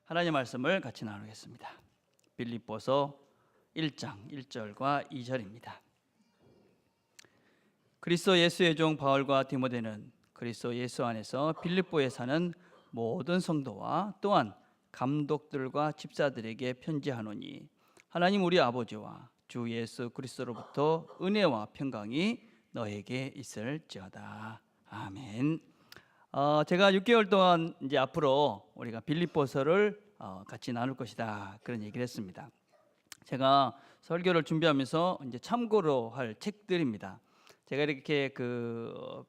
하나님의 말씀을 같이 나누겠습니다. 빌립보서 1장 1절과 2절입니다. 그리스도 예수의 종 바울과 디모데는 그리스도 예수 안에서 빌립보에 사는 모든 성도와 또한 감독들과 집사들에게 편지하노니 하나님 우리 아버지와 주 예수 그리스도로부터 은혜와 평강이 너에게 있을지어다. 아멘. 제가 6개월 동안 이제 앞으로 우리가 빌립보서를 같이 나눌 것이다, 그런 얘기를 했습니다. 제가 설교를 준비하면서 이제 참고로 할 책들입니다. 제가 이렇게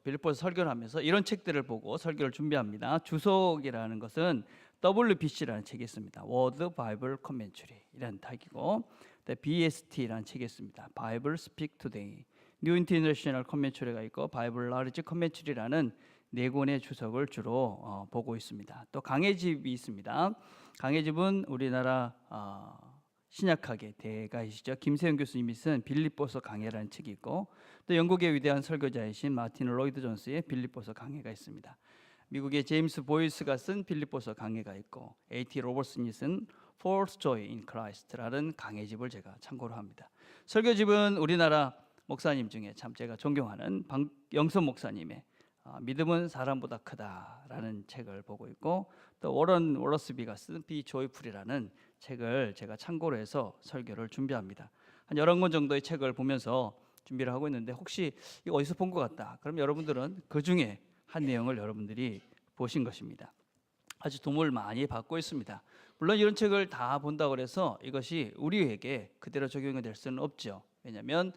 빌립보서 설교를 하면서 이런 책들을 보고 설교를 준비합니다. 주석이라는 것은 WBC라는 책이 있습니다. Word Bible Commentary 이라는 타입이고, BST라는 책이 있습니다. Bible Speak Today, New International Commentary가 있고, Bible Large Commentary라는 4권의 주석을 주로 보고 있습니다. 또 강해집이 있습니다. 강해집은 우리나라 신약학의 대가이시죠. 김세영 교수님이 쓴 빌립보서 강해라는 책이 있고, 또 영국의 위대한 설교자이신 마틴 로이드 존스의 빌립보서 강해가 있습니다. 미국의 제임스 보이스가 쓴 빌립보서 강해가 있고, A.T. 로버슨이 쓴 False Joy in Christ라는 강해집을 제가 참고로 합니다. 설교집은 우리나라 목사님 중에 참 제가 존경하는 박영선 목사님의 믿음은 사람보다 크다라는 책을 보고 있고, 또 워런 월러스비가 쓴 Be Joyful이라는 책을 제가 참고로 해서 설교를 준비합니다. 한 11권 정도의 책을 보면서 준비를 하고 있는데, 혹시 이거 어디서 본 것 같다, 그럼 여러분들은 그 중에 한 내용을 여러분들이 보신 것입니다. 아주 도움을 많이 받고 있습니다. 물론 이런 책을 다 본다고 해서 이것이 우리에게 그대로 적용이 될 수는 없죠. 왜냐하면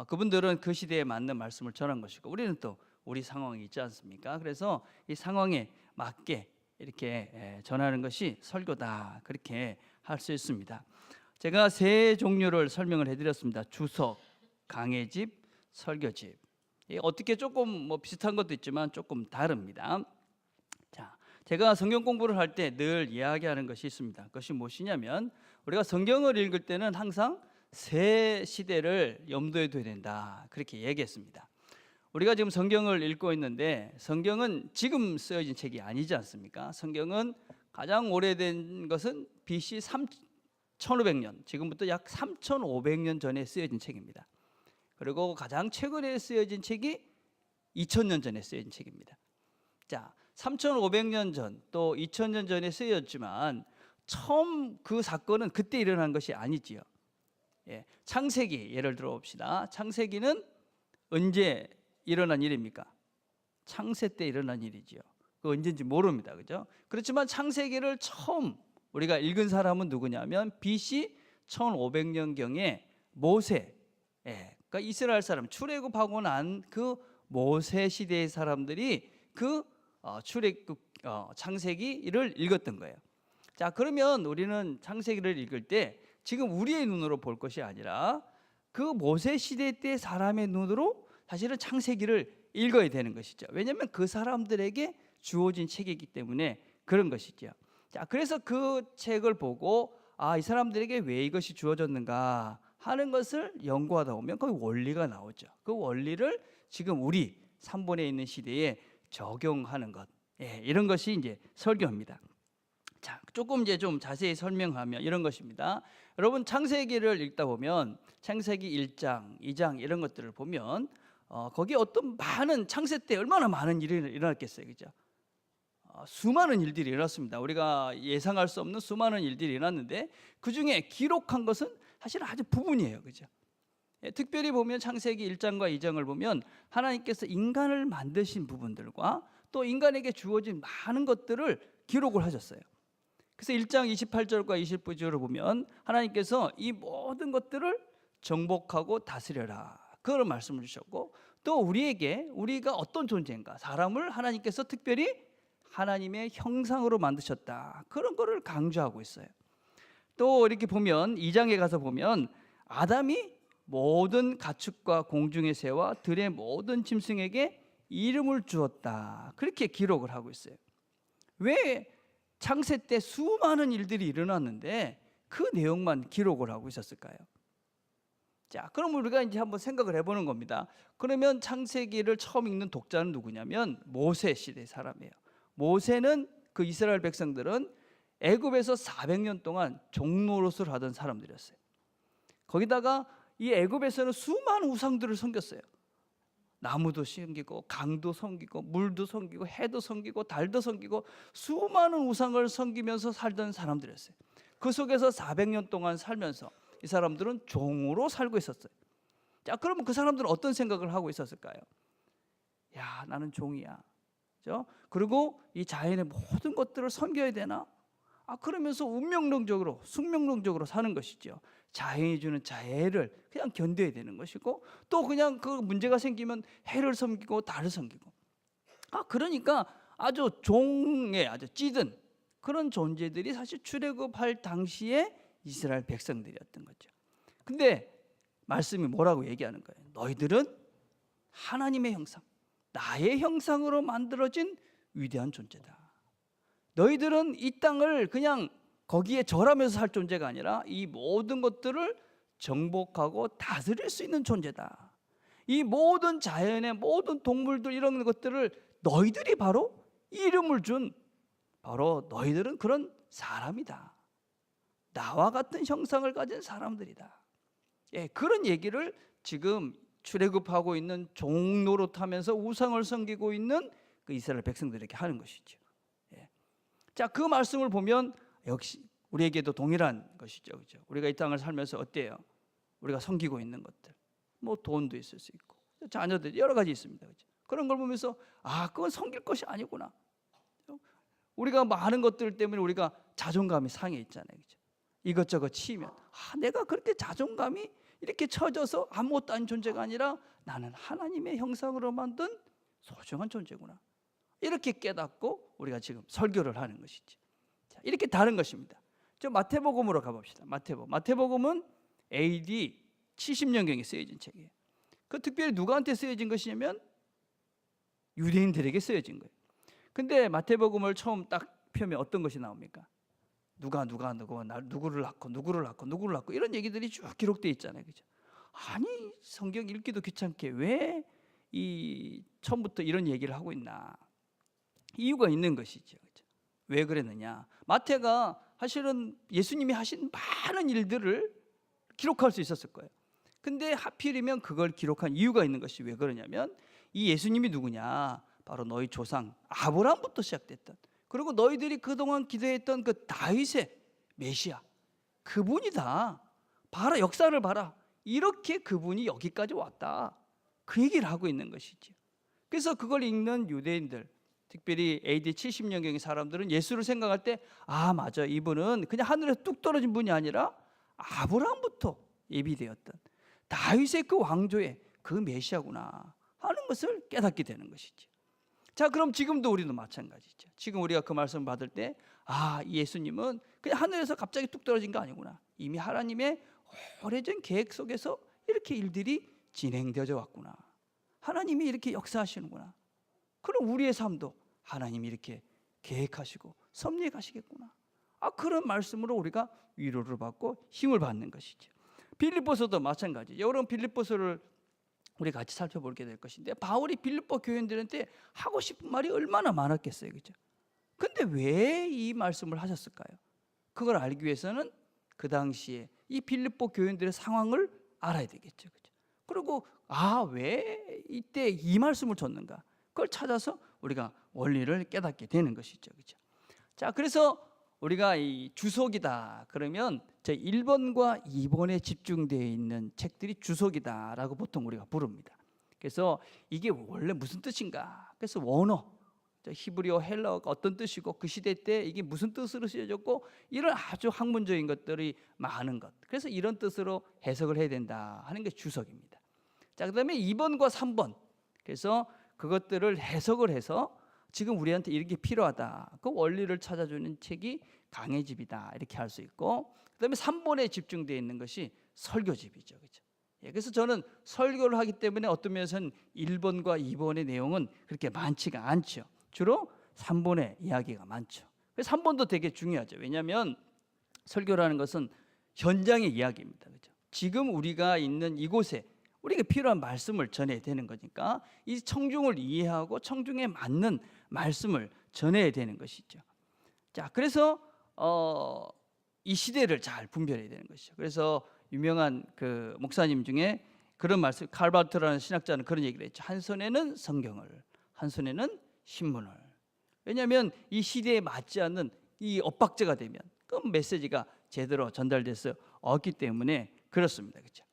그분들은 그 시대에 맞는 말씀을 전한 것이고, 우리는 또 우리 상황이 있지 않습니까? 그래서 이 상황에 맞게 이렇게 전하는 것이 설교다, 그렇게 할 수 있습니다. 제가 3 종류를 설명을 해드렸습니다. 주석, 강해집, 설교집. 어떻게 조금 비슷한 것도 있지만 조금 다릅니다. 자, 제가 성경 공부를 할 때 늘 이야기하는 것이 있습니다. 그것이 무엇이냐면, 우리가 성경을 읽을 때는 항상 3 시대를 염두에 둬야 된다, 그렇게 얘기했습니다. 우리가 지금 성경을 읽고 있는데, 성경은 지금 쓰여진 책이 아니지 않습니까? 성경은 가장 오래된 것은 BC 1500년, 지금부터 약 3500년 전에 쓰여진 책입니다. 그리고 가장 최근에 쓰여진 책이 2000년 전에 쓰여진 책입니다. 자, 3500년 전 또 2000년 전에 쓰여졌지만 처음 그 사건은 그때 일어난 것이 아니지요. 창세기 예를 들어 봅시다. 창세기는 언제 일어난 일입니까? 창세 때 일어난 일이지요. 그 언제인지 모릅니다, 그죠? 그렇지만 창세기를 처음 우리가 읽은 사람은 누구냐면 BC 1500년경에 모세, 그러니까 이스라엘 사람 출애굽하고 난 그 모세 시대의 사람들이 그 창세기를 읽었던 거예요. 자, 그러면 우리는 창세기를 읽을 때 지금 우리의 눈으로 볼 것이 아니라 그 모세 시대 때 사람의 눈으로 사실은 창세기를 읽어야 되는 것이죠. 왜냐하면 그 사람들에게 주어진 책이기 때문에 그런 것이죠. 자, 그래서 그 책을 보고 이 사람들에게 왜 이것이 주어졌는가 하는 것을 연구하다 보면 그 원리가 나오죠. 그 원리를 지금 우리 3번에 있는 시대에 적용하는 것, 이런 것이 이제 설교입니다. 자, 조금 이제 좀 자세히 설명하면 이런 것입니다. 여러분, 창세기를 읽다 보면 창세기 1장, 2장 이런 것들을 보면 거기에 어떤 많은, 창세 때 얼마나 많은 일이 일어났겠어요, 그죠? 수많은 일들이 일어났습니다. 우리가 예상할 수 없는 수많은 일들이 일어났는데 그 중에 기록한 것은 사실 아주 부분이에요, 그죠? 특별히 보면 창세기 1장과 2장을 보면 하나님께서 인간을 만드신 부분들과 또 인간에게 주어진 많은 것들을 기록을 하셨어요. 그래서 1장 28절과 29절을 보면 하나님께서 이 모든 것들을 정복하고 다스려라, 그런 말씀을 주셨고, 또 우리에게 우리가 어떤 존재인가, 사람을 하나님께서 특별히 하나님의 형상으로 만드셨다, 그런 거를 강조하고 있어요. 또 이렇게 보면 2장에 가서 보면 아담이 모든 가축과 공중의 새와 들의 모든 짐승에게 이름을 주었다, 그렇게 기록을 하고 있어요. 왜 창세 때 수많은 일들이 일어났는데 그 내용만 기록을 하고 있었을까요? 자, 그럼 우리가 이제 한번 생각을 해보는 겁니다. 그러면 창세기를 처음 읽는 독자는 누구냐면 모세 시대 사람이에요. 모세는 그 이스라엘 백성들은 애굽에서 400년 동안 종노릇을 하던 사람들이었어요. 거기다가 이 애굽에서는 수많은 우상들을 섬겼어요. 나무도 섬기고 강도 섬기고 물도 섬기고 해도 섬기고 달도 섬기고 수많은 우상을 섬기면서 살던 사람들이었어요. 그 속에서 400년 동안 살면서 이 사람들은 종으로 살고 있었어요. 자, 그러면 그 사람들은 어떤 생각을 하고 있었을까요? 야, 나는 종이야. 그렇죠? 그리고 이 자연의 모든 것들을 섬겨야 되나? 그러면서 운명론적으로, 숙명론적으로 사는 것이죠. 자연이 주는 자해를 그냥 견뎌야 되는 것이고, 또 그냥 그 문제가 생기면 해를 섬기고 달을 섬기고. 그러니까 아주 종에 아주 찌든 그런 존재들이 사실 출애굽할 당시에 이스라엘 백성들이었던 거죠. 근데 말씀이 뭐라고 얘기하는 거예요? 너희들은 하나님의 형상, 나의 형상으로 만들어진 위대한 존재다. 너희들은 이 땅을 그냥 거기에 절하면서 살 존재가 아니라 이 모든 것들을 정복하고 다스릴 수 있는 존재다. 이 모든 자연의 모든 동물들 이런 것들을 너희들이 바로 이름을 준 바로 너희들은 그런 사람이다. 나와 같은 형상을 가진 사람들이다. 예, 그런 얘기를 지금 출애굽하고 있는 종노릇하면서 우상을 섬기고 있는 그 이스라엘 백성들에게 하는 것이죠. 예. 자, 그 말씀을 보면 역시 우리에게도 동일한 것이죠, 그렇죠? 우리가 이 땅을 살면서 어때요? 우리가 섬기고 있는 것들, 뭐 돈도 있을 수 있고 자녀들 여러 가지 있습니다, 그렇죠? 그런 걸 보면서 그건 섬길 것이 아니구나. 우리가 많은 것들 때문에 우리가 자존감이 상해 있잖아요, 그렇죠? 이것저것 치면 내가 그렇게 자존감이 이렇게 처져서 아무것도 아닌 존재가 아니라 나는 하나님의 형상으로 만든 소중한 존재구나. 이렇게 깨닫고 우리가 지금 설교를 하는 것이지. 자, 이렇게 다른 것입니다. 저 마태복음으로 가봅시다. 마태복음은 AD 70년경에 쓰여진 책이에요. 그 특별히 누구한테 쓰여진 것이냐면 유대인들에게 쓰여진 거예요. 근데 마태복음을 처음 딱 펴면 어떤 것이 나옵니까? 누가 누구를 낳고 이런 얘기들이 쭉 기록되어 있잖아요, 그죠? 아니, 성경 읽기도 귀찮게 왜 이 처음부터 이런 얘기를 하고 있나? 이유가 있는 것이죠, 그죠? 왜 그랬느냐? 마태가 사실은 예수님이 하신 많은 일들을 기록할 수 있었을 거예요. 근데 하필이면 그걸 기록한 이유가 있는 것이 왜 그러냐면 이 예수님이 누구냐? 바로 너희 조상 아브라함부터 시작됐던, 그리고 너희들이 그동안 기도했던 그 다윗의 메시아, 그분이다. 봐라, 역사를 봐라. 이렇게 그분이 여기까지 왔다. 그 얘기를 하고 있는 것이죠. 그래서 그걸 읽는 유대인들, 특별히 AD 70년경의 사람들은 예수를 생각할 때 맞아, 이분은 그냥 하늘에서 뚝 떨어진 분이 아니라 아브라함부터 예비되었던 다윗의 그 왕조의 그 메시아구나 하는 것을 깨닫게 되는 것이죠. 자, 그럼 지금도 우리도 마찬가지죠. 지금 우리가 그 말씀을 받을 때 이 예수님은 그냥 하늘에서 갑자기 뚝 떨어진 거 아니구나. 이미 하나님의 오래전 계획 속에서 이렇게 일들이 진행되어져 왔구나. 하나님이 이렇게 역사하시는구나. 그럼 우리의 삶도 하나님이 이렇게 계획하시고 섭리해 가시겠구나. 그런 말씀으로 우리가 위로를 받고 힘을 받는 것이죠. 빌립보서도 마찬가지죠. 여러분, 빌립보서를 우리 같이 살펴보게 될 것인데, 바울이 빌립보 교인들한테 하고 싶은 말이 얼마나 많았겠어요, 그렇죠? 근데 왜 이 말씀을 하셨을까요? 그걸 알기 위해서는 그 당시에 이 빌립보 교인들의 상황을 알아야 되겠죠, 그렇죠? 그리고 왜 이때 이 말씀을 줬는가? 그걸 찾아서 우리가 원리를 깨닫게 되는 것이죠, 그렇죠? 자, 그래서 우리가 이 주석이다 그러면 제 1번과 2번에 집중되어 있는 책들이 주석이다라고 보통 우리가 부릅니다. 그래서 이게 원래 무슨 뜻인가? 그래서 원어, 히브리어, 헬라어가 어떤 뜻이고 그 시대 때 이게 무슨 뜻으로 쓰여졌고 이런 아주 학문적인 것들이 많은 것. 그래서 이런 뜻으로 해석을 해야 된다 하는 게 주석입니다. 자, 그다음에 2번과 3번. 그래서 그것들을 해석을 해서 지금 우리한테 이런 게 필요하다. 그 원리를 찾아주는 책이 강해집이다. 이렇게 할 수 있고, 그다음에 3번에 집중되어 있는 것이 설교집이죠, 그렇죠? 그래서 저는 설교를 하기 때문에 어떤 면에서는 1번과 2번의 내용은 그렇게 많지가 않죠. 주로 3번의 이야기가 많죠. 그래서 3번도 되게 중요하죠. 왜냐하면 설교라는 것은 현장의 이야기입니다, 그렇죠? 지금 우리가 있는 이곳에 우리에게 필요한 말씀을 전해야 되는 거니까 이 청중을 이해하고 청중에 맞는 말씀을 전해야 되는 것이죠. 자, 그래서 이 시대를 잘 분별해야 되는 것이죠. 그래서 유명한 그 목사님 중에 그런 말씀, 칼바트라는 신학자는 그런 얘기를 했죠. 한 손에는 성경을, 한 손에는 신문을. 왜냐하면 이 시대에 맞지 않는 이 엇박자가 되면 그 메시지가 제대로 전달돼서 없기 때문에 그렇습니다. 그렇죠?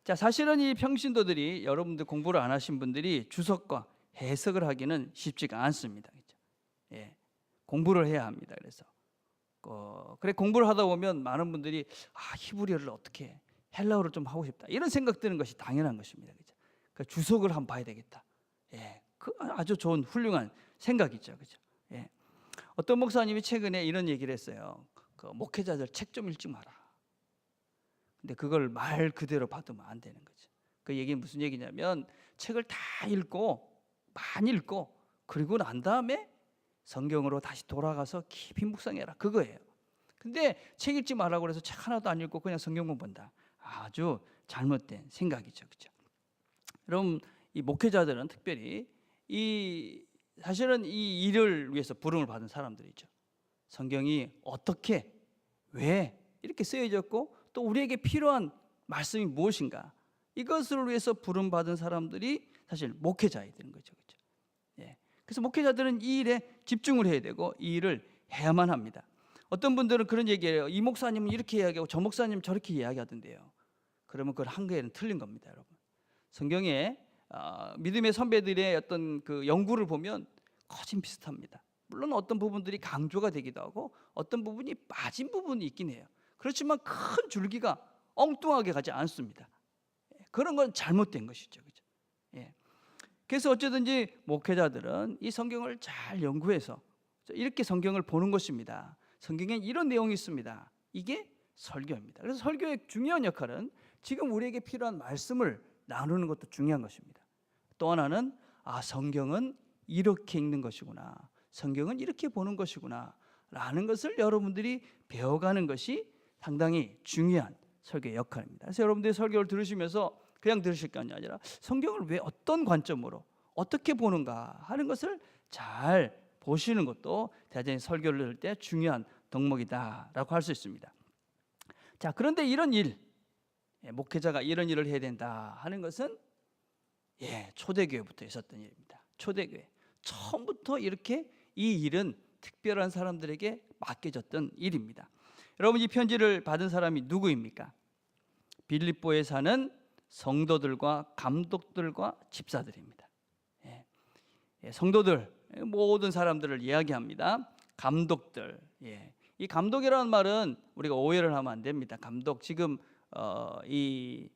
자, 사실은 이 평신도들이, 여러분들 공부를 안 하신 분들이 주석과 해석을 하기는 쉽지가 않습니다. 그렇죠? 예, 공부를 해야 합니다. 그래서 그래, 공부를 하다 보면 많은 분들이 히브리어를 어떻게 해? 헬라어를 좀 하고 싶다, 이런 생각 드는 것이 당연한 것입니다. 그렇죠? 그 주석을 한번 봐야 되겠다. 예, 그 아주 좋은 훌륭한 생각이죠. 그렇죠? 예. 어떤 목사님이 최근에 이런 얘기를 했어요. 그 목회자들 책 좀 읽지 마라. 근데 그걸 말 그대로 받으면 안 되는 거죠. 그 얘기는 무슨 얘기냐면 책을 다 읽고 많이 읽고 그리고 난 다음에 성경으로 다시 돌아가서 깊이 묵상해라, 그거예요. 근데 책 읽지 말라고 해서 책 하나도 안 읽고 그냥 성경만 본다, 아주 잘못된 생각이죠. 그렇죠? 그럼 이 목회자들은 특별히 사실은 이 일을 위해서 부름을 받은 사람들이죠. 성경이 어떻게, 왜 이렇게 쓰여졌고 또 우리에게 필요한 말씀이 무엇인가, 이것을 위해서 부름받은 사람들이 사실 목회자이 되는 거죠. 그렇죠? 예. 그래서 목회자들은 이 일에 집중을 해야 되고 이 일을 해야만 합니다. 어떤 분들은 그런 얘기해요. 이 목사님은 이렇게 이야기하고 저 목사님은 저렇게 이야기하던데요. 그러면 그건 한계에는 틀린 겁니다, 여러분. 성경에 믿음의 선배들의 어떤 그 연구를 보면 거진 비슷합니다. 물론 어떤 부분들이 강조가 되기도 하고 어떤 부분이 빠진 부분이 있긴 해요. 그렇지만 큰 줄기가 엉뚱하게 가지 않습니다. 그런 건 잘못된 것이죠. 그렇죠? 예. 그래서 어쨌든지 목회자들은 이 성경을 잘 연구해서 이렇게 성경을 보는 것입니다. 성경엔 이런 내용이 있습니다. 이게 설교입니다. 그래서 설교의 중요한 역할은 지금 우리에게 필요한 말씀을 나누는 것도 중요한 것입니다. 또 하나는 성경은 이렇게 읽는 것이구나, 성경은 이렇게 보는 것이구나 라는 것을 여러분들이 배워가는 것이 상당히 중요한 설교의 역할입니다. 그래서 여러분들이 설교를 들으시면서 그냥 들으실 게 아니라 성경을 왜 어떤 관점으로 어떻게 보는가 하는 것을 잘 보시는 것도 대단히 설교를 들을 때 중요한 덕목이다라고 할 수 있습니다. 자, 그런데 이런 일, 목회자가 이런 일을 해야 된다 하는 것은 초대교회부터 있었던 일입니다. 초대교회 처음부터 이렇게 이 일은 특별한 사람들에게 맡겨졌던 일입니다. 여러분, 이 편지를 받은 사람이 누구입니까? 빌립보에 사는 성도들과 감독들과 집사들입니다. 성도들, 모든 사람들을 이야기합니다. 감독들. 이 감독이라는 말은 우리가 오해를 하면 안 됩니다. 감독, 지금 이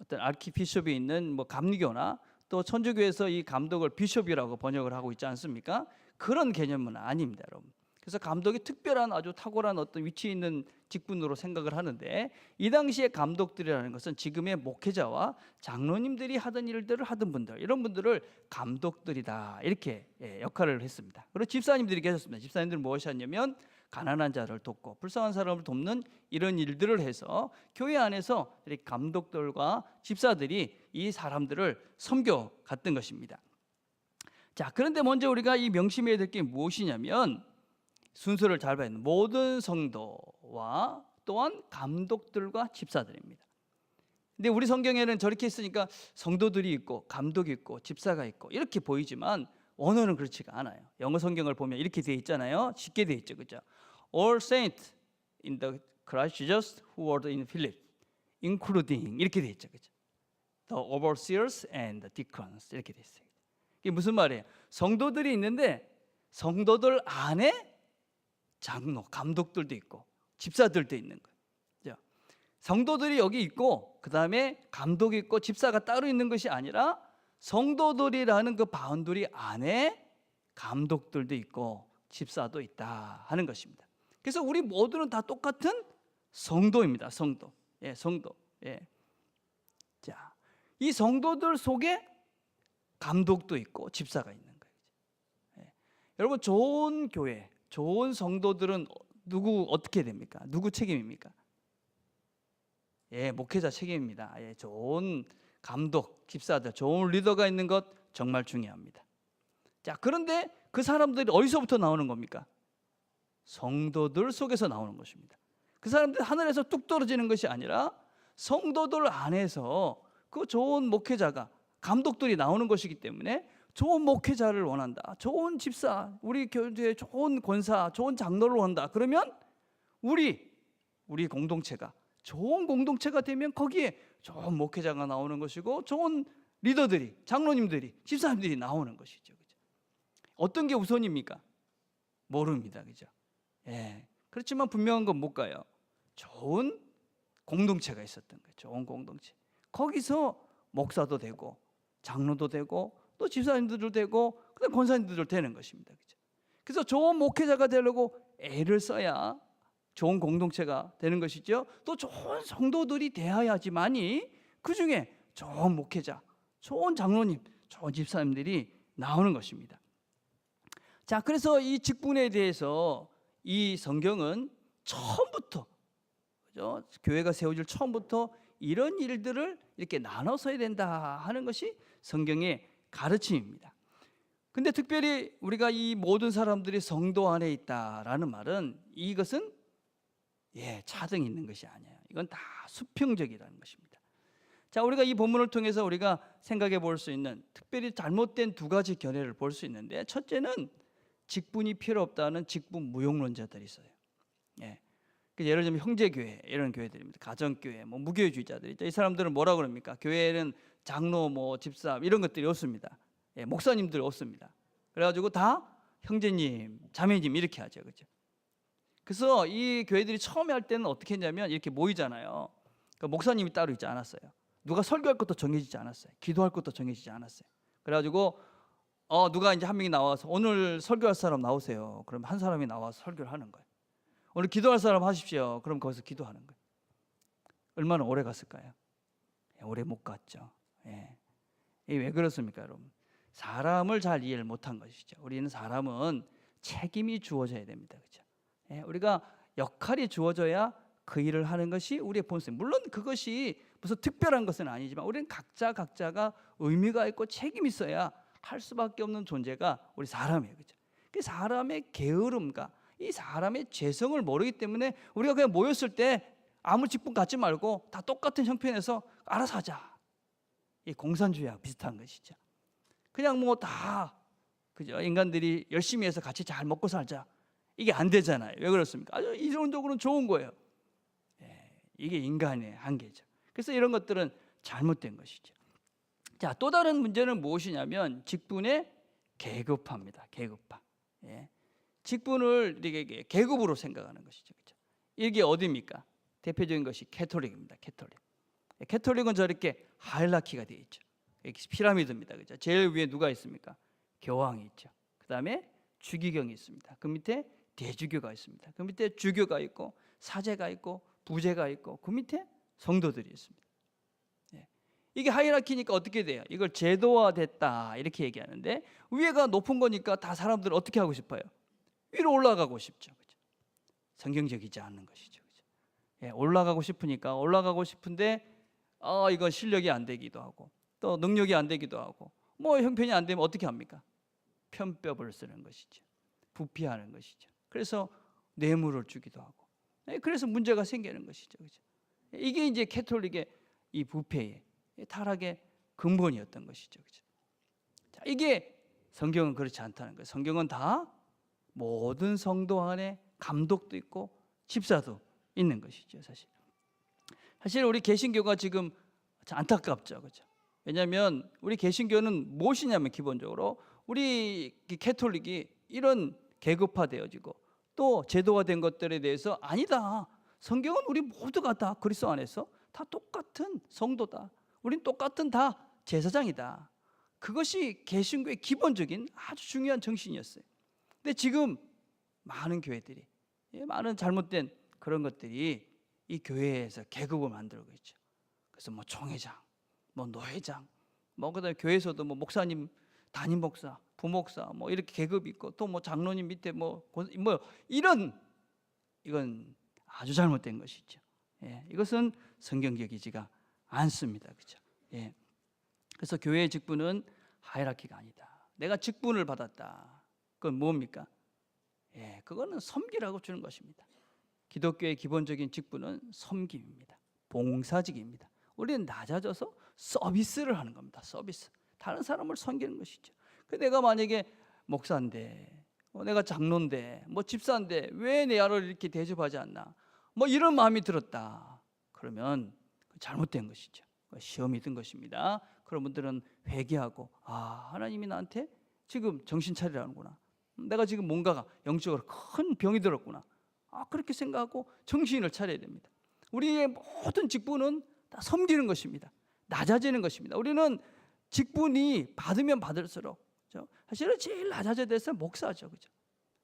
어떤 아키비숍이 있는 뭐 감리교나 또 천주교에서 이 감독을 비숍이라고 번역을 하고 있지 않습니까? 그런 개념은 아닙니다, 여러분. 그래서 감독이 특별한 아주 탁월한 어떤 위치에 있는 직분으로 생각을 하는데, 이 당시에 감독들이라는 것은 지금의 목회자와 장로님들이 하던 일들을 하던 분들, 이런 분들을 감독들이다, 이렇게 역할을 했습니다. 그리고 집사님들이 계셨습니다. 집사님들은 무엇이 하냐면 가난한 자를 돕고 불쌍한 사람을 돕는 이런 일들을 해서 교회 안에서 이렇게 감독들과 집사들이 이 사람들을 섬겨갔던 것입니다. 자, 그런데 먼저 우리가 이 명심해야 될 게 무엇이냐면, 순서를 잘 봐야 합니다. 모든 성도와 또한 감독들과 집사들입니다. 근데 우리 성경에는 저렇게 있으니까 성도들이 있고 감독이 있고 집사가 있고 이렇게 보이지만 원어는 그렇지가 않아요. 영어 성경을 보면 이렇게 되어 있잖아요. 쉽게 되어 있죠, 그죠? All saints in the Christ Jesus who were in Philip, including, 이렇게 되어 있죠, 그죠? The overseers and the deacons, 이렇게 되어 있어요. 이게 무슨 말이에요? 성도들이 있는데 성도들 안에 장로, 감독들도 있고 집사들도 있는 거예요. 성도들이 여기 있고 그 다음에 감독이 있고 집사가 따로 있는 것이 아니라 성도들이라는 그 바운더리 안에 감독들도 있고 집사도 있다 하는 것입니다. 그래서 우리 모두는 다 똑같은 성도입니다. 성도. 성도. 자, 이 성도들 속에 감독도 있고 집사가 있는 거예요. 여러분, 좋은 교회, 좋은 성도들은 어떻게 됩니까? 누구 책임입니까? 목회자 책임입니다. 좋은 감독, 집사들, 좋은 리더가 있는 것 정말 중요합니다. 자, 그런데 그 사람들이 어디서부터 나오는 겁니까? 성도들 속에서 나오는 것입니다. 그 사람들이 하늘에서 뚝 떨어지는 것이 아니라 성도들 안에서 그 좋은 목회자가, 감독들이 나오는 것이기 때문에 좋은 목회자를 원한다, 좋은 집사, 우리 교회에 좋은 권사, 좋은 장로를 원한다. 그러면 우리 공동체가 좋은 공동체가 되면 거기에 좋은 목회자가 나오는 것이고 좋은 리더들이, 장로님들이, 집사님들이 나오는 것이죠. 그죠? 어떤 게 우선입니까? 모릅니다. 그죠? 그렇지만 분명한 건 뭘까요? 좋은 공동체가 있었던 거예요. 좋은 공동체. 거기서 목사도 되고 장로도 되고 또 집사님들도 되고 그다음 권사님들도 되는 것입니다. 그죠? 그래서 좋은 목회자가 되려고 애를 써야 좋은 공동체가 되는 것이죠. 또 좋은 성도들이 되어야지만이 그 중에 좋은 목회자, 좋은 장로님, 좋은 집사님들이 나오는 것입니다. 자, 그래서 이 직분에 대해서 이 성경은 처음부터, 그죠? 교회가 세워질 처음부터 이런 일들을 이렇게 나눠서 해야 된다 하는 것이 성경의 가르침입니다. 근데 특별히 우리가 이 모든 사람들이 성도 안에 있다라는 말은 이것은 차등이 있는 것이 아니에요. 이건 다 수평적이라는 것입니다. 자, 우리가 이 본문을 통해서 우리가 생각해 볼 수 있는 특별히 잘못된 두 가지 견해를 볼 수 있는데, 첫째는 직분이 필요 없다는 직분 무용론자들이 있어요. 예를 들면 형제교회 이런 교회들입니다. 가정교회, 무교회주의자들이 있죠. 이 사람들은 뭐라 그럽니까? 교회에는 장로, 집사 이런 것들이 없습니다. 목사님들 없습니다. 그래가지고 다 형제님, 자매님 이렇게 하죠, 그죠? 그래서 이 교회들이 처음에 할 때는 어떻게 했냐면 이렇게 모이잖아요. 그러니까 목사님이 따로 있지 않았어요. 누가 설교할 것도 정해지지 않았어요. 기도할 것도 정해지지 않았어요. 그래가지고 누가 이제 한 명이 나와서 오늘 설교할 사람 나오세요. 그럼 한 사람이 나와서 설교를 하는 거예요. 오늘 기도할 사람 하십시오. 그럼 거기서 기도하는 거예요. 얼마나 오래 갔을까요? 오래 못 갔죠. 이게 왜 그렇습니까, 여러분? 사람을 잘 이해를 못한 것이죠. 우리는 사람은 책임이 주어져야 됩니다, 그렇죠? 우리가 역할이 주어져야 그 일을 하는 것이 우리의 본성. 물론 그것이 무슨 특별한 것은 아니지만 우리는 각자가 의미가 있고 책임이 있어야 할 수밖에 없는 존재가 우리 사람이에요, 그렇죠? 그 사람의 게으름과 이 사람의 죄성을 모르기 때문에 우리가 그냥 모였을 때 아무 직분 갖지 말고 다 똑같은 형편에서 알아서 하자. 이 공산주의와 비슷한 것이죠. 그냥 다 그죠? 인간들이 열심히 해서 같이 잘 먹고 살자. 이게 안 되잖아요. 왜 그렇습니까? 아주 이론적으로는 좋은 거예요. 이게 인간의 한계죠. 그래서 이런 것들은 잘못된 것이죠. 자, 또 다른 문제는 무엇이냐면 직분의 계급화입니다. 계급화. 직분을 이게 계급으로 생각하는 것이죠. 그렇죠? 이게 어디입니까? 대표적인 것이 캐톨릭입니다. 캐톨릭은 저렇게 하이라키가 되어 있죠. 피라미드입니다. 그렇죠? 제일 위에 누가 있습니까? 교황이 있죠. 그 다음에 주기경이 있습니다. 그 밑에 대주교가 있습니다. 그 밑에 주교가 있고 사제가 있고 부제가 있고 그 밑에 성도들이 있습니다. 이게 하이라키니까 어떻게 돼요? 이걸 제도화됐다 이렇게 얘기하는데, 위에가 높은 거니까 다 사람들은 어떻게 하고 싶어요? 위로 올라가고 싶죠. 그렇죠? 성경적이지 않는 것이죠. 그렇죠? 올라가고 싶으니까 올라가고 싶은데 이건 실력이 안 되기도 하고 또 능력이 안 되기도 하고 형편이 안 되면 어떻게 합니까? 편법을 쓰는 것이죠. 부패하는 것이죠. 그래서 뇌물을 주기도 하고 그래서 문제가 생기는 것이죠. 그렇죠? 이게 이제 캐톨릭의 이 부패의 타락의 근본이었던 것이죠. 그렇죠? 자, 이게 성경은 그렇지 않다는 거예요. 성경은 다 모든 성도 안에 감독도 있고 집사도 있는 것이죠. 사실 우리 개신교가 지금 안타깝죠. 그렇죠? 왜냐하면 우리 개신교는 무엇이냐면 기본적으로 우리 캐톨릭이 이런 계급화되어지고 또 제도화된 것들에 대해서 아니다. 성경은 우리 모두가 다 그리스도 안에서 다 똑같은 성도다. 우린 똑같은 다 제사장이다. 그것이 개신교의 기본적인 아주 중요한 정신이었어요. 근데 지금 많은 교회들이 많은 잘못된 그런 것들이 이 교회에서 계급을 만들고 있죠. 그래서 총회장, 노회장, 그다음에 교회에서도 목사님, 담임 목사, 부목사 이렇게 계급이 있고 또 장로님 밑에 이런 이건 아주 잘못된 것이죠. 예, 이것은 성경적이지가 않습니다. 그죠? 예. 그래서 교회의 직분은 하이라키가 아니다. 내가 직분을 받았다. 그건 뭡니까? 예, 그거는 섬기라고 주는 것입니다. 기독교의 기본적인 직분은 섬김입니다. 봉사직입니다. 우리는 낮아져서 서비스를 하는 겁니다. 서비스. 다른 사람을 섬기는 것이죠. 내가 만약에 목사인데, 내가 장로인데, 집사인데 왜 내 아를 이렇게 대접하지 않나? 이런 마음이 들었다. 그러면 잘못된 것이죠. 시험이 든 것입니다. 그런 분들은 회개하고, 하나님이 나한테 지금 정신 차리라는구나. 내가 지금 뭔가가 영적으로 큰 병이 들었구나. 그렇게 생각하고 정신을 차려야 됩니다. 우리의 모든 직분은 다 섬기는 것입니다. 낮아지는 것입니다. 우리는 직분이 받으면 받을수록, 그렇죠? 사실은 제일 낮아져야 돼서 목사죠, 그죠?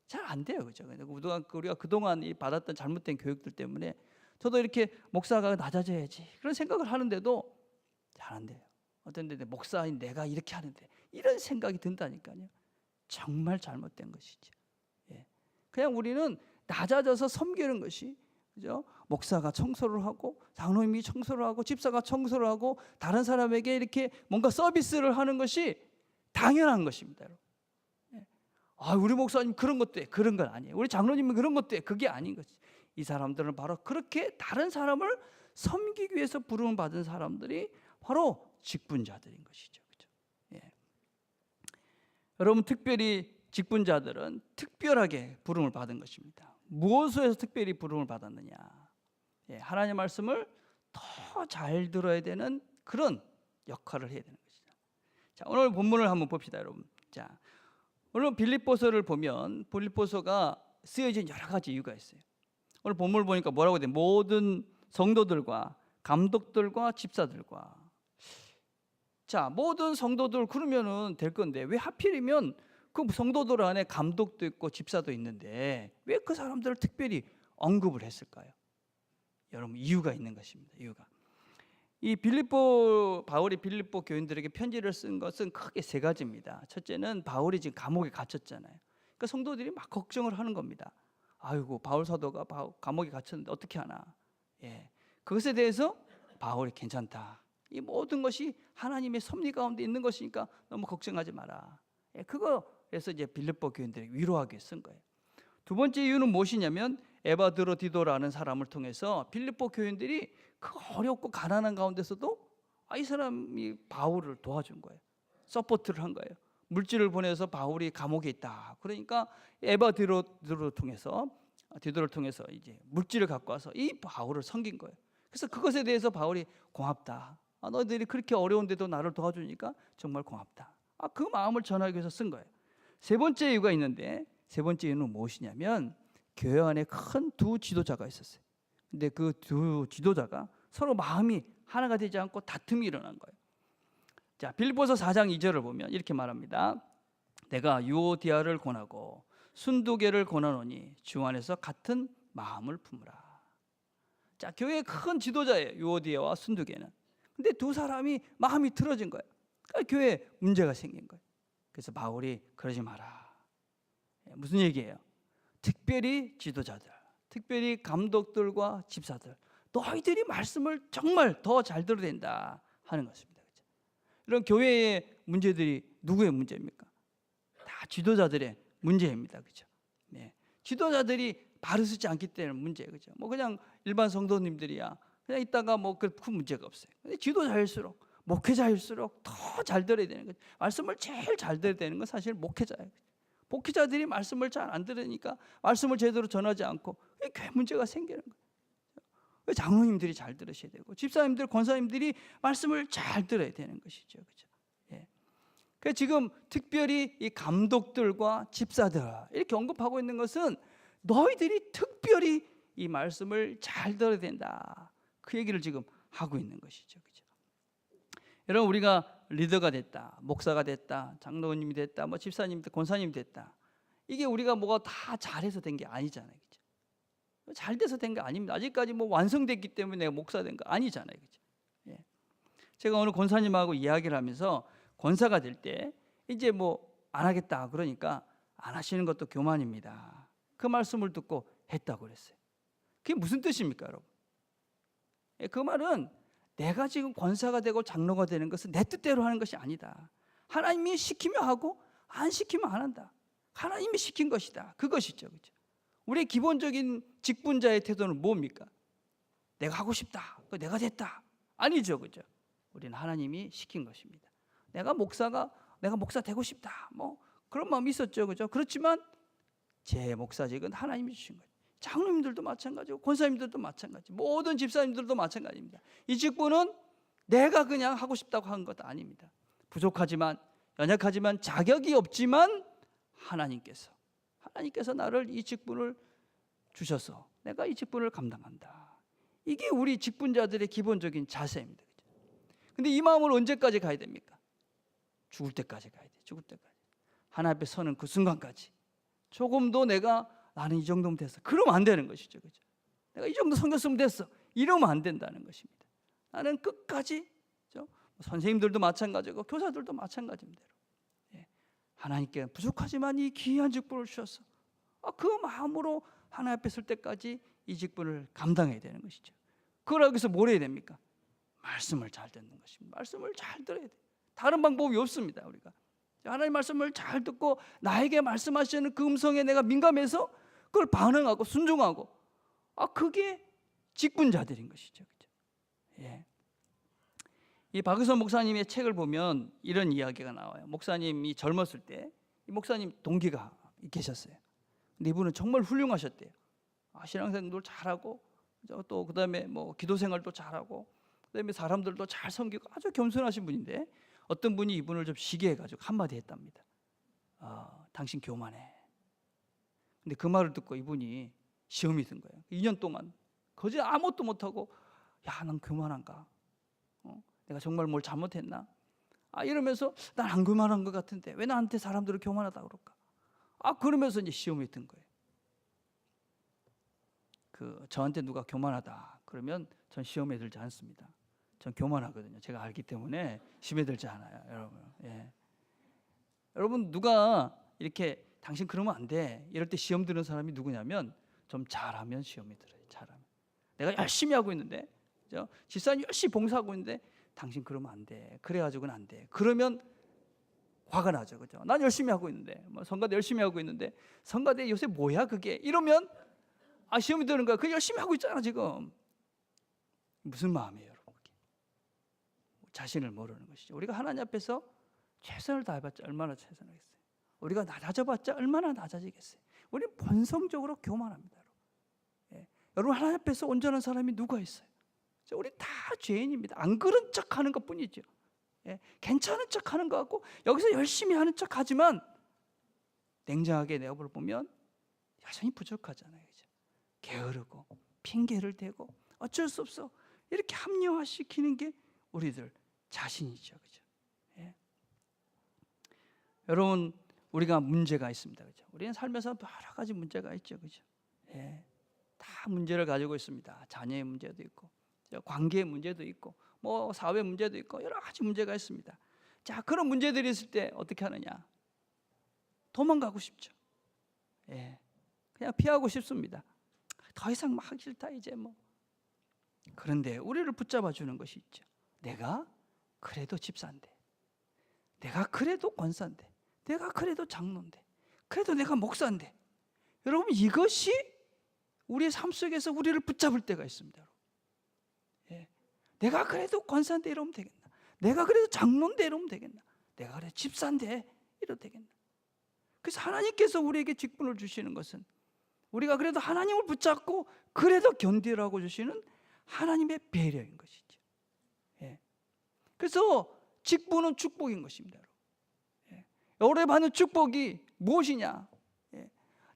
잘 안 돼요, 그죠? 우리가 그동안 받았던 잘못된 교육들 때문에 저도 이렇게 목사가 낮아져야지 그런 생각을 하는데도 잘 안 돼요. 어떤 데 목사인 내가 이렇게 하는데 이런 생각이 든다니까요. 정말 잘못된 것이죠. 예. 그냥 우리는 낮아져서 섬기는 것이, 그죠? 목사가 청소를 하고, 장로님이 청소를 하고, 집사가 청소를 하고, 다른 사람에게 이렇게 뭔가 서비스를 하는 것이 당연한 것입니다. 예. 우리 목사님 그런 것도 해. 그런 건 아니에요. 우리 장로님은 그런 것도 해. 그게 아닌 거지. 이 사람들은 바로 그렇게 다른 사람을 섬기기 위해서 부름을 받은 사람들이 바로 직분자들인 것이죠. 그렇죠? 예. 여러분, 특별히 직분자들은 특별하게 부름을 받은 것입니다. 무엇에서 특별히 부름을 받았느냐? 예, 하나님의 말씀을 더 잘 들어야 되는 그런 역할을 해야 되는 것이죠. 자, 오늘 본문을 한번 봅시다, 여러분. 자, 오늘 빌립보서를 보면 빌립보서가 쓰여진 여러 가지 이유가 있어요. 오늘 본문을 보니까 뭐라고 돼? 모든 성도들과 감독들과 집사들과. 자, 모든 성도들 그러면은 될 건데 왜 하필이면 그 성도들 안에 감독도 있고 집사도 있는데 왜 그 사람들을 특별히 언급을 했을까요? 여러분, 이유가 있는 것입니다. 이유가. 바울이 빌립보 교인들에게 편지를 쓴 것은 크게 세 가지입니다. 첫째는 바울이 지금 감옥에 gat혔잖아요. 그러니까 성도들이 막 걱정을 하는 겁니다. 아이고, 바울 사도가 감옥에 갇혔는데 어떻게 하나? 예, 그것에 대해서 바울이 괜찮다. 이 모든 것이 하나님의 섭리 가운데 있는 것이니까 너무 걱정하지 마라. 예, 그래서 이제 빌립보 교인들에게 위로하기 위해 쓴 거예요. 두 번째 이유는 무엇이냐면 에바드로디도라는 사람을 통해서 빌립보 교인들이 그 어렵고 가난한 가운데서도 이 사람이 바울을 도와준 거예요. 서포트를 한 거예요. 물질을 보내서 바울이 감옥에 있다. 그러니까 에바드로디도를 통해서 이제 물질을 갖고 와서 이 바울을 섬긴 거예요. 그래서 그것에 대해서 바울이 고맙다. 너희들이 그렇게 어려운데도 나를 도와주니까 정말 고맙다. 그 마음을 전하기 위해서 쓴 거예요. 세 번째 이유가 있는데, 세 번째 이유는 무엇이냐면 교회 안에 큰 두 지도자가 있었어요. 근데 그 두 지도자가 서로 마음이 하나가 되지 않고 다툼이 일어난 거예요. 자, 빌립보서 4장 2절을 보면 이렇게 말합니다. 내가 유오디아를 권하고 순두계를 권하노니 주 안에서 같은 마음을 품으라. 자, 교회의 큰 지도자예요, 유오디아와 순두계는. 근데 두 사람이 마음이 틀어진 거예요. 그러니까 교회에 문제가 생긴 거예요. 그래서 바울이 그러지 마라. 무슨 얘기예요? 특별히 지도자들, 특별히 감독들과 집사들, 너희들이 말씀을 정말 더 잘 들어야 된다 하는 것입니다. 그렇죠? 이런 교회의 문제들이 누구의 문제입니까? 다 지도자들의 문제입니다. 그렇죠? 네. 지도자들이 바로 쓰지 않기 때문에 문제예요. 그렇죠? 그냥 일반 성도님들이야 그냥 있다가 큰 문제가 없어요. 근데 지도자일수록, 목회자일수록 더 잘 들어야 되는 거죠. 말씀을 제일 잘 들어야 되는 건 사실 목회자예요. 목회자들이 말씀을 잘 안 들으니까 말씀을 제대로 전하지 않고 교회 문제가 생기는 거예요. 장로님들이 잘 들으셔야 되고 집사님들, 권사님들이 말씀을 잘 들어야 되는 것이죠. 그렇죠? 예. 그래서 지금 특별히 이 감독들과 집사들 이렇게 언급하고 있는 것은 너희들이 특별히 이 말씀을 잘 들어야 된다. 그 얘기를 지금 하고 있는 것이죠. 그렇죠? 여러분, 우리가 리더가 됐다, 목사가 됐다, 장로님이 됐다, 집사님, 권사님이 됐다. 이게 우리가 뭐가 다 잘해서 된 게 아니잖아요. 그렇죠? 잘 돼서 된 게 아닙니다. 아직까지 완성됐기 때문에 내가 목사 된 거 아니잖아요. 그렇죠? 예. 제가 오늘 권사님하고 이야기를 하면서 권사가 될 때 이제 안 하겠다 그러니까 안 하시는 것도 교만입니다. 그 말씀을 듣고 했다고 그랬어요. 그게 무슨 뜻입니까, 여러분? 그 말은 내가 지금 권사가 되고 장로가 되는 것은 내 뜻대로 하는 것이 아니다. 하나님이 시키면 하고 안 시키면 안 한다. 하나님이 시킨 것이다. 그것이죠. 그죠? 우리의 기본적인 직분자의 태도는 뭡니까? 내가 하고 싶다. 내가 됐다. 아니죠. 그죠? 우리는 하나님이 시킨 것입니다. 내가 목사 되고 싶다. 뭐 그런 마음이 있었죠. 그죠? 그렇지만 제 목사직은 하나님이 주신 거예요. 장로님들도 마찬가지고 권사님들도 마찬가지, 모든 집사님들도 마찬가지입니다. 이 직분은 내가 그냥 하고 싶다고 한 것 아닙니다. 부족하지만, 연약하지만, 자격이 없지만 하나님께서 나를 이 직분을 주셔서 내가 이 직분을 감당한다. 이게 우리 직분자들의 기본적인 자세입니다. 그런데 이 마음을 언제까지 가야 됩니까? 죽을 때까지 가야 돼요. 죽을 때까지. 하나님 앞에 서는 그 순간까지. 조금도 나는 이 정도면 됐어. 그러면 안 되는 것이죠. 그죠? 내가 이 정도 섬겼으면 됐어. 이러면 안 된다는 것입니다. 나는 끝까지, 선생님들도 마찬가지고 교사들도 마찬가지입니다. 하나님께 부족하지만 이 귀한 직분을 주셔서 그 마음으로 하나님 앞에 설 때까지 이 직분을 감당해야 되는 것이죠. 그걸 하기 위해서 뭘 해야 됩니까? 말씀을 잘 듣는 것입니다. 말씀을 잘 들어야 돼요. 다른 방법이 없습니다. 우리가 하나님 말씀을 잘 듣고 나에게 말씀하시는 그 음성에 내가 민감해서 그걸 반응하고 순종하고, 그게 직분자들인 것이죠. 그렇죠? 예. 이 박의선 목사님의 책을 보면 이런 이야기가 나와요. 목사님이 젊었을 때 이 목사님 동기가 계셨어요. 근데 이분은 정말 훌륭하셨대요. 신앙생활도 잘하고, 또 그다음에 뭐 기도 생활도 잘하고, 그다음에 사람들도 잘 섬기고 아주 겸손하신 분인데, 어떤 분이 이분을 좀 시기해가지고 한마디 했답니다. 당신 교만해. 근데 그 말을 듣고 이분이 시험이 든 거예요. 2년 동안 거짓 아무것도 못하고, 난 교만한가? 내가 정말 뭘 잘못했나? 이러면서 난 안 교만한 것 같은데 왜 나한테 사람들을 교만하다 그럴까? 그러면서 이제 시험이 든 거예요. 저한테 누가 교만하다 그러면 전 시험에 들지 않습니다. 전 교만하거든요. 제가 알기 때문에 시험에 들지 않아요, 여러분. 예. 여러분, 누가 이렇게 당신 그러면 안 돼 이럴 때 시험 드는 사람이 누구냐면, 좀 잘하면 시험이 들어요. 잘하면. 내가 열심히 하고 있는데, 집사님 열심히 봉사하고 있는데 당신 그러면 안 돼. 그래가지고는 안 돼. 그러면 화가 나죠, 그죠? 난 열심히 하고 있는데, 성가대 열심히 하고 있는데, 성가대 요새 뭐야 그게? 이러면 시험이 드는 거야. 그 열심히 하고 있잖아 지금. 무슨 마음이에요, 여러분? 자신을 모르는 것이죠. 우리가 하나님 앞에서 최선을 다해봤자 얼마나 최선하겠어요? 우리가 낮아져봤자 얼마나 낮아지겠어요? 우리는 본성적으로 교만합니다. 여러분, 하나님 앞에서 온전한 사람이 누가 있어요? 우리 다 죄인입니다. 안 그런 척하는 것뿐이죠. 괜찮은 척하는 것 같고 여기서 열심히 하는 척하지만 냉정하게 내 업을 보면 여전히 부족하잖아요. 그죠? 게으르고 핑계를 대고 어쩔 수 없어 이렇게 합리화시키는 게 우리들 자신이죠. 그죠? 여러분, 우리가 문제가 있습니다. 그죠? 우리는 살면서 여러 가지 문제가 있죠. 그죠? 다 문제를 가지고 있습니다. 자녀의 문제도 있고, 관계의 문제도 있고, 뭐 사회 문제도 있고, 여러 가지 문제가 있습니다. 자, 그런 문제들이 있을 때 어떻게 하느냐? 도망가고 싶죠. 그냥 피하고 싶습니다. 더 이상 막 하기 싫다 이제 뭐. 그런데 우리를 붙잡아 주는 것이 있죠. 내가 그래도 집사인데, 내가 그래도 권사인데, 내가 그래도 장로인데, 그래도 내가 목사인데, 여러분, 이것이 우리의 삶 속에서 우리를 붙잡을 때가 있습니다. 내가 그래도 권사인데 이러면 되겠나? 내가 그래도 장로인데 이러면 되겠나? 내가 그래도 집사인데 이러면 되겠나? 그래서 하나님께서 우리에게 직분을 주시는 것은 우리가 그래도 하나님을 붙잡고 그래도 견디라고 주시는 하나님의 배려인 것이죠. 그래서 직분은 축복인 것입니다. 여러분, 받는 축복이 무엇이냐?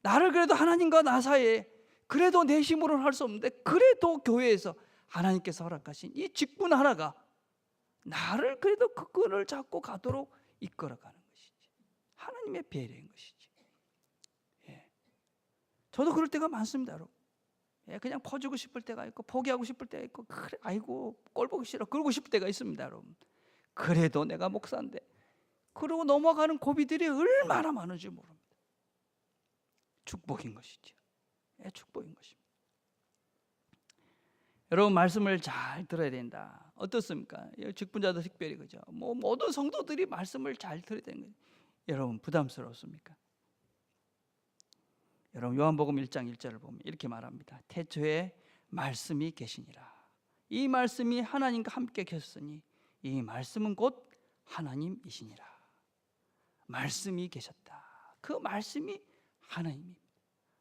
나를 그래도 하나님과 나 사이에 그래도 내 힘으로는 할 수 없는데, 그래도 교회에서 하나님께서 허락하신 이 직분 하나가 나를 그래도 그 끈을 잡고 가도록 이끌어가는 것이지. 하나님의 배려인 것이지. 저도 그럴 때가 많습니다, 여러분. 그냥 퍼주고 싶을 때가 있고, 포기하고 싶을 때가 있고, 그래, 아이고 꼴 보기 싫어 그러고 싶을 때가 있습니다, 여러분. 그래도 내가 목사인데, 그러고 넘어가는 고비들이 얼마나 많은지 모릅니다. 축복인 것이죠. 축복인 것입니다. 여러분 말씀을 잘 들어야 된다. 어떻습니까? 직분자도 특별히 그죠. 모든 성도들이 말씀을 잘 들어야 되는 거예요. 여러분 부담스럽습니까? 여러분 요한복음 1장 1절을 보면 이렇게 말합니다. 태초에 말씀이 계시니라. 이 말씀이 하나님과 함께 계셨으니 이 말씀은 곧 하나님이시니라. 말씀이 계셨다. 그 말씀이 하나님입니다.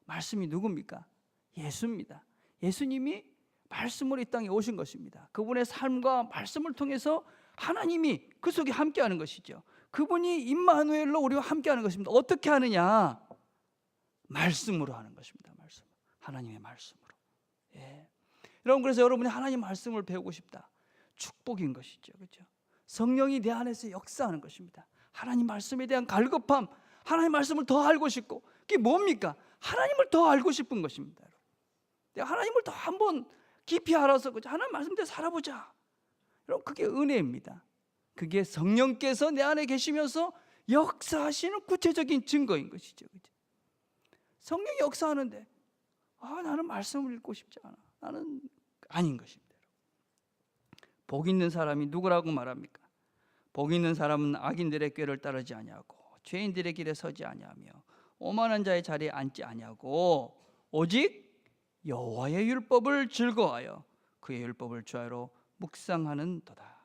말씀이 누굽니까? 예수입니다. 예수님이 말씀으로 이 땅에 오신 것입니다. 그분의 삶과 말씀을 통해서 하나님이 그 속에 함께하는 것이죠. 그분이 임마누엘로 우리와 함께하는 것입니다. 어떻게 하느냐? 말씀으로 하는 것입니다. 말씀, 하나님의 말씀으로. 예. 여러분 그래서 여러분이 하나님 말씀을 배우고 싶다. 축복인 것이죠, 그렇죠? 성령이 내 안에서 역사하는 것입니다. 하나님 말씀에 대한 갈급함, 하나님 말씀을 더 알고 싶고, 그게 뭡니까? 하나님을 더 알고 싶은 것입니다. 내가 하나님을 더 한번 깊이 알아서 하나님 말씀대로 살아보자. 여러분 그게 은혜입니다. 그게 성령께서 내 안에 계시면서 역사하시는 구체적인 증거인 것이죠, 그렇죠? 성령이 역사하는데 나는 말씀을 읽고 싶지 않아. 나는 아닌 것입니다. 복 있는 사람이 누구라고 말합니까? 복 있는 사람은 악인들의 꾀를 따르지 아니하고 죄인들의 길에 서지 아니하며 오만한 자의 자리에 앉지 아니하고 오직 여호와의 율법을 즐거워하여 그의 율법을 주야로 묵상하는도다.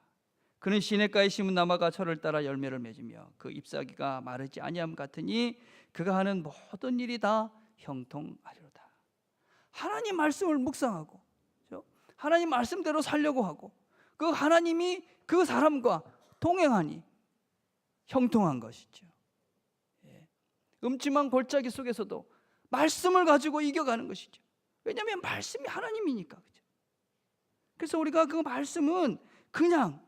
그는 시냇가에 심은 나무가 철을 따라 열매를 맺으며 그 잎사귀가 마르지 아니함 같으니 그가 하는 모든 일이 다 형통하리로다. 하나님 말씀을 묵상하고 하나님 말씀대로 살려고 하고 그 하나님이 그 사람과 동행하니 형통한 것이죠. 음침한 골짜기 속에서도 말씀을 가지고 이겨가는 것이죠. 왜냐하면 말씀이 하나님이니까. 그래서 우리가 그 말씀은 그냥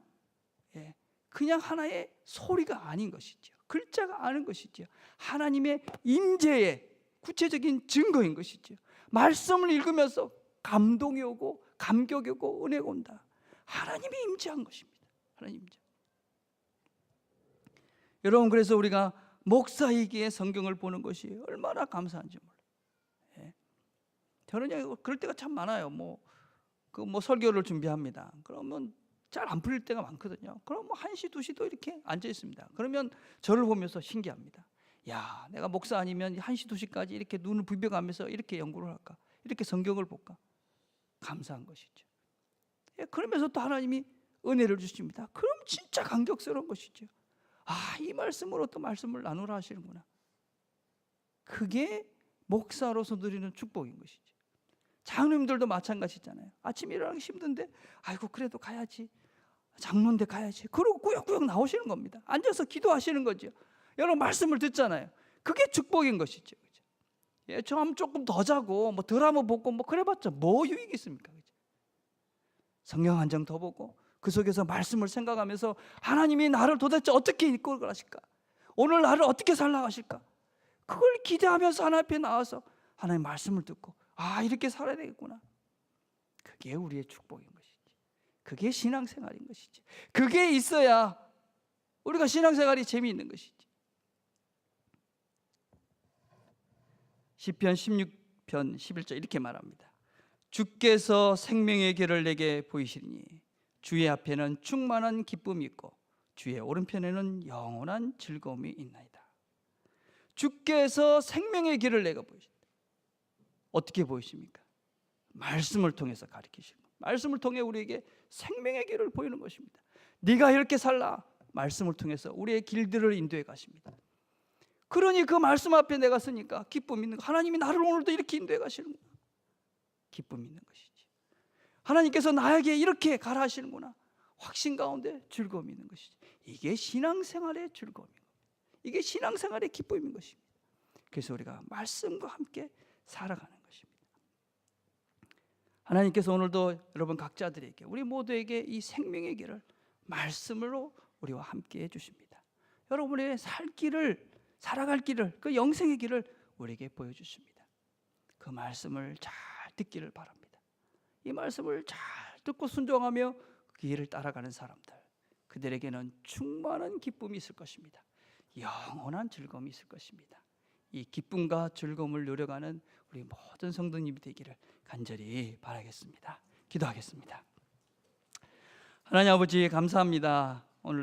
하나의 소리가 아닌 것이죠. 글자가 아닌 것이죠. 하나님의 임재의 구체적인 증거인 것이죠. 말씀을 읽으면서 감동이 오고 감격이 오고 은혜가 온다. 하나님이 임재한 것입니다. 하나님 임재. 여러분 그래서 우리가 목사이기에 성경을 보는 것이 얼마나 감사한지 몰라요. 저는 그럴 때가 참 많아요. 설교를 준비합니다. 그러면 잘 안 풀릴 때가 많거든요. 그럼 1시, 2시도 이렇게 앉아 있습니다. 그러면 저를 보면서 신기합니다. 야, 내가 목사 아니면 1시, 2시까지 이렇게 눈을 비벼가면서 이렇게 연구를 할까? 이렇게 성경을 볼까? 감사한 것이죠. 그러면서 또 하나님이 은혜를 주십니다. 그럼 진짜 감격스러운 것이죠. 이 말씀으로 또 말씀을 나누라 하시는구나. 그게 목사로서 누리는 축복인 것이죠. 장로님들도 마찬가지잖아요. 아침에 일어나기 힘든데 아이고 그래도 가야지. 장로인데 가야지. 그러고 꾸역꾸역 나오시는 겁니다. 앉아서 기도하시는 거죠. 여러분 말씀을 듣잖아요. 그게 축복인 것이죠. 저 하면 조금 더 자고 덜 하면 보고 그래봤자 뭐 유익이 있습니까? 성경 한 장 더 보고 그 속에서 말씀을 생각하면서 하나님이 나를 도대체 어떻게 이끌어 가실까? 오늘 나를 어떻게 살아가실까? 그걸 기대하면서 하나님 앞에 나와서 하나님 말씀을 듣고 이렇게 살아야 되겠구나. 그게 우리의 축복인 것이지. 그게 신앙생활인 것이지. 그게 있어야 우리가 신앙생활이 재미있는 것이지. 시편 16편 11절 이렇게 말합니다. 주께서 생명의 길을 내게 보이시리니 주의 앞에는 충만한 기쁨이 있고 주의 오른편에는 영원한 즐거움이 있나이다. 주께서 생명의 길을 내가 보이신다. 어떻게 보이십니까? 말씀을 통해서 가르치시고 말씀을 통해 우리에게 생명의 길을 보이는 것입니다. 네가 이렇게 살라. 말씀을 통해서 우리의 길들을 인도해 가십니다. 그러니 그 말씀 앞에 내가 서니까 기쁨 있는 거. 하나님이 나를 오늘도 이렇게 인도해 가시는구나. 기쁨 있는 것이지. 하나님께서 나에게 이렇게 가라 하시는구나. 확신 가운데 즐거움이 있는 것이지. 이게 신앙생활의 즐거움인 겁니다. 이게 신앙생활의 기쁨인 것입니다. 그래서 우리가 말씀과 함께 살아가는 것입니다. 하나님께서 오늘도 여러분 각자들에게 우리 모두에게 이 생명의 길을 말씀으로 우리와 함께 해주십니다. 여러분의 살아갈 길을 그 영생의 길을 우리에게 보여주십니다. 그 말씀을 잘 듣기를 바랍니다. 이 말씀을 잘 듣고 순종하며 그 길을 따라가는 사람들, 그들에게는 충만한 기쁨이 있을 것입니다. 영원한 즐거움이 있을 것입니다. 이 기쁨과 즐거움을 누려가는 우리 모든 성도님이 되기를 간절히 바라겠습니다. 기도하겠습니다. 하나님 아버지 감사합니다.